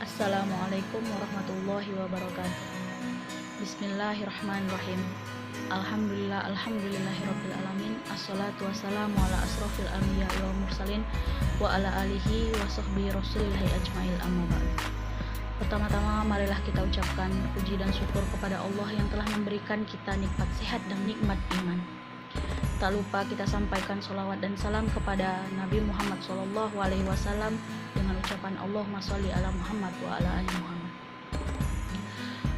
Assalamualaikum warahmatullahi wabarakatuh. Bismillahirrahmanirrahim. Alhamdulillahirabbil alamin. Assalatu wassalamu ala asrofil anbiya wal mursalin wa ala alihi wa sahbihi rasulillahi ajmail, amma ba'd. Pertama-tama marilah kita ucapkan puji dan syukur kepada Allah yang telah memberikan kita nikmat sehat dan nikmat iman. Tak lupa kita sampaikan sholawat dan salam kepada Nabi Muhammad SAW dengan ucapan Allahumma sholli ala Muhammad wa ala ali Muhammad.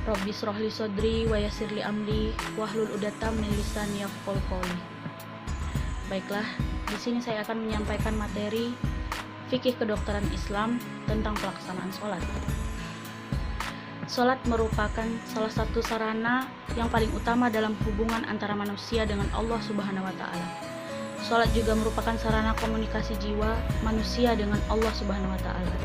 Rabbi shrahli sodri wa yassirli amri wahlul 'uqdatam min lisani yafqahu qawli. Baiklah, di sini saya akan menyampaikan materi fikih kedokteran Islam tentang pelaksanaan sholat. Sholat merupakan salah satu sarana yang paling utama dalam hubungan antara manusia dengan Allah Subhanahu wa Ta'ala. Sholat juga merupakan sarana komunikasi jiwa manusia dengan Allah Subhanahu wa Ta'ala.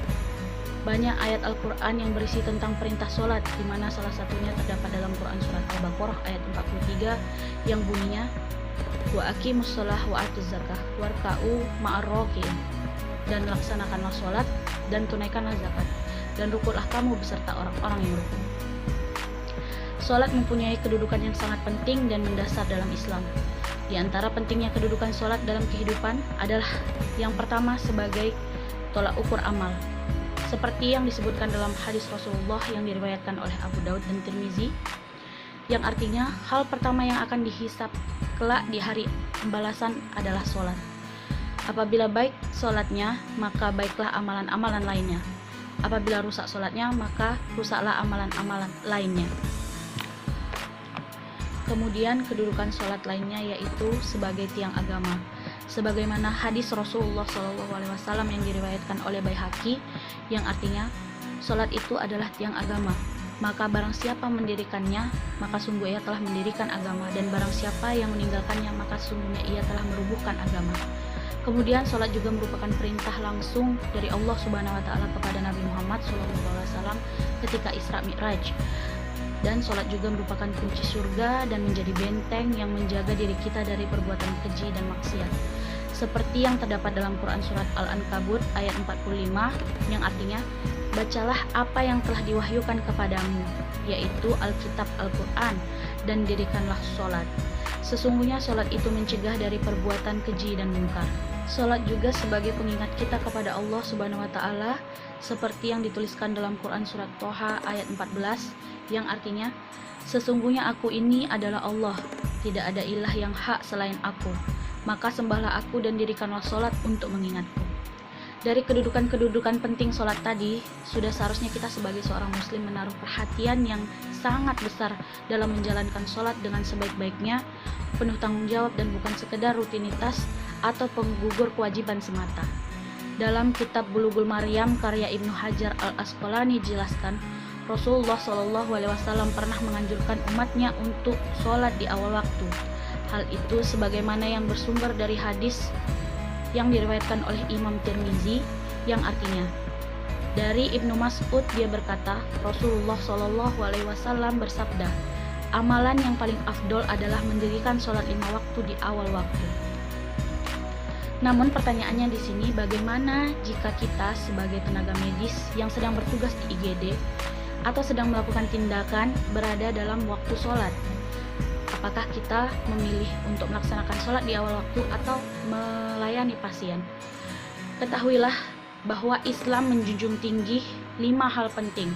Banyak ayat Al-Quran yang berisi tentang perintah sholat, di mana salah satunya terdapat dalam Quran Surat Al-Baqarah ayat 43 yang bunyinya wa aqimus shalah wa atuz zakah warka'u ma'ar raki'in, dan laksanakanlah sholat dan tunaikanlah zakat, dan rukulah kamu beserta orang-orang yang rukun. Sholat mempunyai kedudukan yang sangat penting dan mendasar dalam Islam. Di antara pentingnya kedudukan sholat dalam kehidupan adalah yang pertama sebagai tolak ukur amal, seperti yang disebutkan dalam hadis Rasulullah yang diriwayatkan oleh Abu Daud dan Tirmizi, yang artinya hal pertama yang akan dihisab kelak di hari pembalasan adalah sholat. Apabila baik sholatnya, maka baiklah amalan-amalan lainnya. Apabila rusak sholatnya, maka rusaklah amalan-amalan lainnya. Kemudian kedudukan sholat lainnya yaitu sebagai tiang agama, sebagaimana hadis Rasulullah SAW yang diriwayatkan oleh Baihaqi, yang artinya sholat itu adalah tiang agama. Maka barang siapa mendirikannya, maka sungguh ia telah mendirikan agama, dan barang siapa yang meninggalkannya, maka sungguhnya ia telah merubuhkan agama. Kemudian sholat juga merupakan perintah langsung dari Allah Subhanahu wa Ta'ala kepada Nabi Muhammad SAW ketika Isra Mi'raj. Dan sholat juga merupakan kunci surga dan menjadi benteng yang menjaga diri kita dari perbuatan keji dan maksiat. Seperti yang terdapat dalam Quran Surat Al-Ankabut ayat 45 yang artinya, bacalah apa yang telah diwahyukan kepadamu, yaitu Alkitab Al-Quran, dan dirikanlah sholat. Sesungguhnya sholat itu mencegah dari perbuatan keji dan mungkar. Sholat juga sebagai pengingat kita kepada Allah Subhanahu wa Ta'ala, seperti yang dituliskan dalam Quran Surat Toha ayat 14 yang artinya, sesungguhnya aku ini adalah Allah, tidak ada ilah yang hak selain aku, maka sembahlah aku dan dirikanlah sholat untuk mengingatku. Dari kedudukan-kedudukan penting sholat tadi, sudah seharusnya kita sebagai seorang muslim menaruh perhatian yang sangat besar dalam menjalankan sholat dengan sebaik-baiknya, penuh tanggung jawab dan bukan sekedar rutinitas atau penggugur kewajiban semata. Dalam kitab Bulughul Maryam karya Ibnu Hajar Al-Asqalani dijelaskan, Rasulullah SAW pernah menganjurkan umatnya untuk sholat di awal waktu. Hal itu sebagaimana yang bersumber dari hadis yang diriwayatkan oleh Imam Tirmizi, yang artinya, dari Ibnu Mas'ud dia berkata, Rasulullah SAW bersabda, amalan yang paling afdol adalah mendirikan sholat 5 waktu di awal waktu. Namun pertanyaannya di sini, bagaimana jika kita sebagai tenaga medis yang sedang bertugas di IGD atau sedang melakukan tindakan berada dalam waktu sholat? Apakah kita memilih untuk melaksanakan sholat di awal waktu atau melayani pasien? Ketahuilah bahwa Islam menjunjung tinggi 5 hal penting,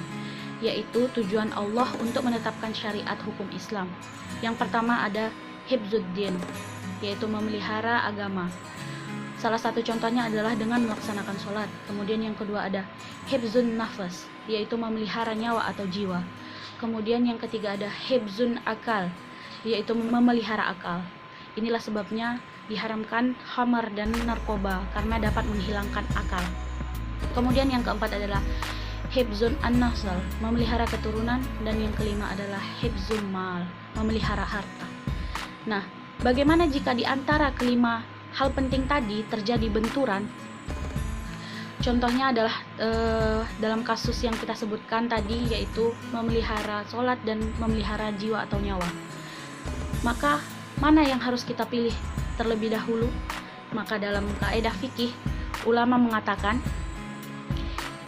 yaitu tujuan Allah untuk menetapkan syariat hukum Islam. Yang pertama ada hifzuddin, yaitu memelihara agama. Salah satu contohnya adalah dengan melaksanakan sholat. Kemudian yang kedua ada hifzun nafas, yaitu memelihara nyawa atau jiwa. Kemudian yang ketiga ada hifzun akal, yaitu memelihara akal. Inilah sebabnya diharamkan khamar dan narkoba karena dapat menghilangkan akal. Kemudian yang keempat adalah hifzun an-nasl, memelihara keturunan, dan yang kelima adalah hifzul mal, memelihara harta. Nah, bagaimana jika di antara kelima hal penting tadi terjadi benturan? Contohnya adalah dalam kasus yang kita sebutkan tadi, yaitu memelihara sholat dan memelihara jiwa atau nyawa. Maka mana yang harus kita pilih terlebih dahulu? Maka dalam kaidah fikih, ulama mengatakan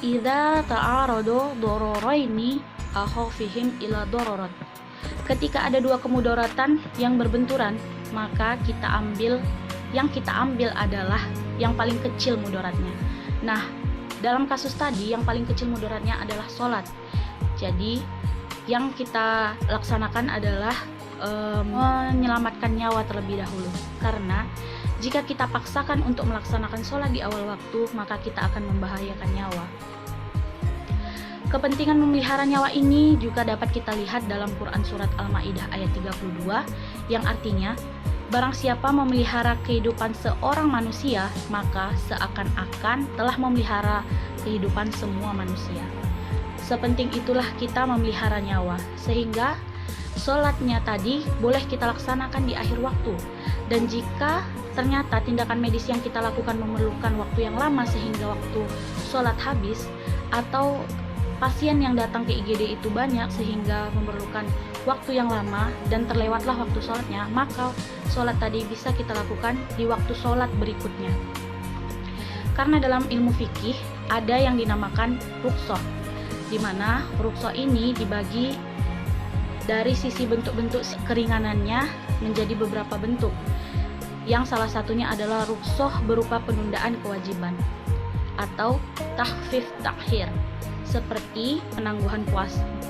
idza ta'aradu dararaini akhafihim ila dararat. Ketika ada dua kemudaratan yang berbenturan, maka yang kita ambil adalah yang paling kecil mudaratnya. Nah, dalam kasus tadi yang paling kecil mudaratnya adalah sholat. Jadi yang kita laksanakan adalah menyelamatkan nyawa terlebih dahulu, karena jika kita paksakan untuk melaksanakan sholat di awal waktu, maka kita akan membahayakan nyawa. Kepentingan memelihara nyawa ini juga dapat kita lihat dalam Quran Surat Al-Ma'idah ayat 32, yang artinya, barang siapa memelihara kehidupan seorang manusia, maka seakan-akan telah memelihara kehidupan semua manusia. Sepenting itulah kita memelihara nyawa, sehingga sholatnya tadi boleh kita laksanakan di akhir waktu. Dan jika ternyata tindakan medis yang kita lakukan memerlukan waktu yang lama sehingga waktu sholat habis, atau pasien yang datang ke IGD itu banyak sehingga memerlukan waktu yang lama dan terlewatlah waktu sholatnya, maka sholat tadi bisa kita lakukan di waktu sholat berikutnya. Karena dalam ilmu fikih ada yang dinamakan rukhsah, di mana rukhsah ini dibagi dari sisi bentuk-bentuk keringanannya menjadi beberapa bentuk. Yang salah satunya adalah rukhsah berupa penundaan kewajiban atau takhfif takhir, seperti penangguhan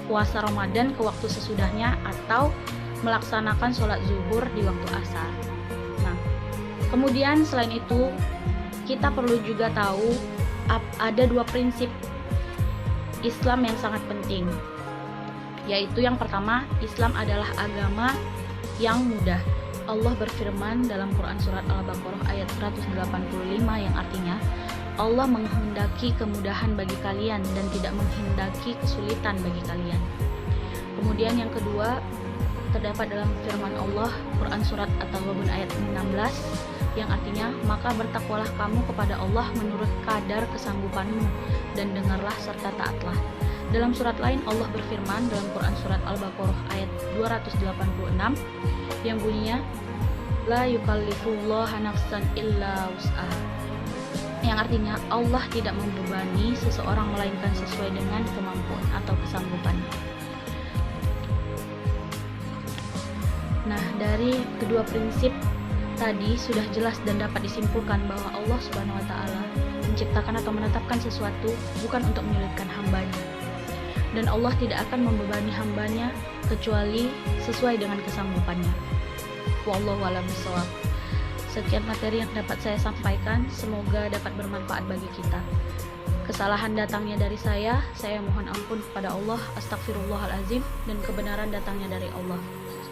puasa Ramadan ke waktu sesudahnya atau melaksanakan sholat zuhur di waktu asar. Nah, kemudian selain itu kita perlu juga tahu ada dua prinsip Islam yang sangat penting, yaitu yang pertama, Islam adalah agama yang mudah. Allah berfirman dalam Quran Surat Al-Baqarah ayat 185 yang artinya, Allah menghendaki kemudahan bagi kalian dan tidak menghendaki kesulitan bagi kalian. Kemudian yang kedua, terdapat dalam firman Allah Quran Surat At-Taghabun ayat 16 yang artinya, maka bertakwalah kamu kepada Allah menurut kadar kesanggupanmu dan dengarlah serta taatlah. Dalam surat lain Allah berfirman dalam Quran Surat Al-Baqarah ayat 286 yang bunyinya, la yukallifullahu nafsan illa wus'aha, yang artinya Allah tidak membebani seseorang melainkan sesuai dengan kemampuan atau kesanggupannya. Nah, dari kedua prinsip tadi sudah jelas dan dapat disimpulkan bahwa Allah Subhanahu wa taala menciptakan atau menetapkan sesuatu bukan untuk menyulitkan hambanya, dan Allah tidak akan membebani hambanya kecuali sesuai dengan kesanggupannya. Wallahu a'lam bishawab. Sekian materi yang dapat saya sampaikan, semoga dapat bermanfaat bagi kita. Kesalahan datangnya dari saya mohon ampun kepada Allah, astagfirullahalazim, dan kebenaran datangnya dari Allah.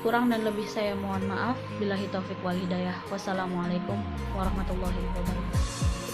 Kurang dan lebih saya mohon maaf. Billahi taufik wal hidayah. Wassalamualaikum warahmatullahi wabarakatuh.